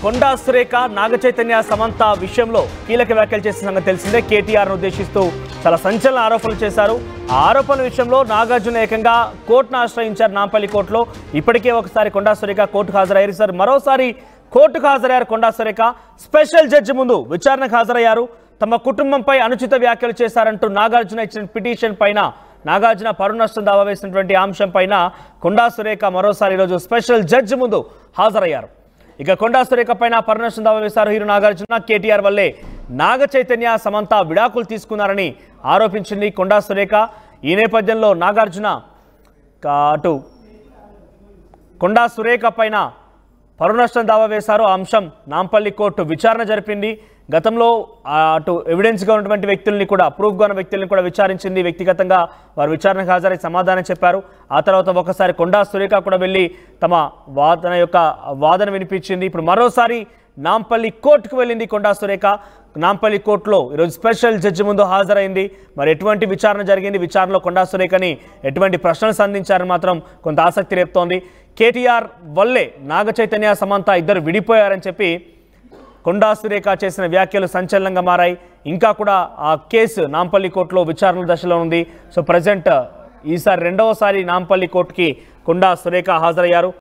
కొండా సురేఖ నాగచైతన్య సమంత విషయంలో కీలక వ్యాఖ్యలు చేసిన సంగతి తెలిసిందే. కేటీఆర్ను ఉద్దేశిస్తూ చాలా సంచలన ఆరోపణలు చేశారు. ఆ ఆరోపణల విషయంలో నాగార్జున ఏకంగా కోర్టును ఆశ్రయించారు. నాంపల్లి కోర్టులో ఇప్పటికే ఒకసారి కొండా సురేఖ కోర్టుకు హాజరయ్యారు. సార్ మరోసారి కోర్టుకు హాజరయ్యారు. కొండా సురేఖ స్పెషల్ జడ్జి ముందు విచారణకు హాజరయ్యారు. తమ కుటుంబంపై అనుచిత వ్యాఖ్యలు చేశారంటూ నాగార్జున ఇచ్చిన పిటిషన్ పైన నాగార్జున పరువు నష్టం దావా వేసినటువంటి అంశం పైన కొండా సురేఖ మరోసారి ఈరోజు స్పెషల్ జడ్జి ముందు హాజరయ్యారు. ఇక కొండా సురేఖ పైన పరువు నష్టం దావా వేశారు హీరో నాగార్జున. కేటీఆర్ వల్లే నాగ చైతన్య సమంత విడాకులు తీసుకున్నారని ఆరోపించింది కొండా సురేఖ. ఈ నేపథ్యంలో నాగార్జున అటు కొండా సురేఖ పైన పరువు నష్టం దావా వేశారు. ఆ అంశం నాంపల్లి కోర్టు విచారణ జరిపింది. గతంలో అటు ఎవిడెన్స్గా ఉన్నటువంటి వ్యక్తుల్ని కూడా ప్రూఫ్గా ఉన్న వ్యక్తుల్ని కూడా విచారించింది. వ్యక్తిగతంగా వారు విచారణకు హాజరై సమాధానం చెప్పారు. ఆ తర్వాత ఒకసారి కొండా సురేఖ కూడా వెళ్ళి తమ వాదన వినిపించింది. ఇప్పుడు మరోసారి నాంపల్లి కోర్టుకు వెళ్ళింది కొండా సురేఖ. నాంపల్లి కోర్టులో ఈరోజు స్పెషల్ జడ్జి ముందు హాజరైంది. మరి ఎటువంటి విచారణ జరిగింది, విచారణలో కొండా సురేఖని ఎటువంటి ప్రశ్నలు సంధించారని మాత్రం కొంత ఆసక్తి రేపుతోంది. కేటీఆర్ వల్లే నాగ చైతన్య సమంత ఇద్దరు విడిపోయారని చెప్పి కొండా సురేఖ చేసిన వ్యాఖ్యలు సంచలనంగా మారాయి. ఇంకా కూడా ఆ కేసు నాంపల్లి కోర్టులో విచారణ దశలో ఉంది. సో ప్రజెంట్ ఈసారి రెండవసారి నాంపల్లి కోర్టుకి కొండా సురేఖ హాజరయ్యారు.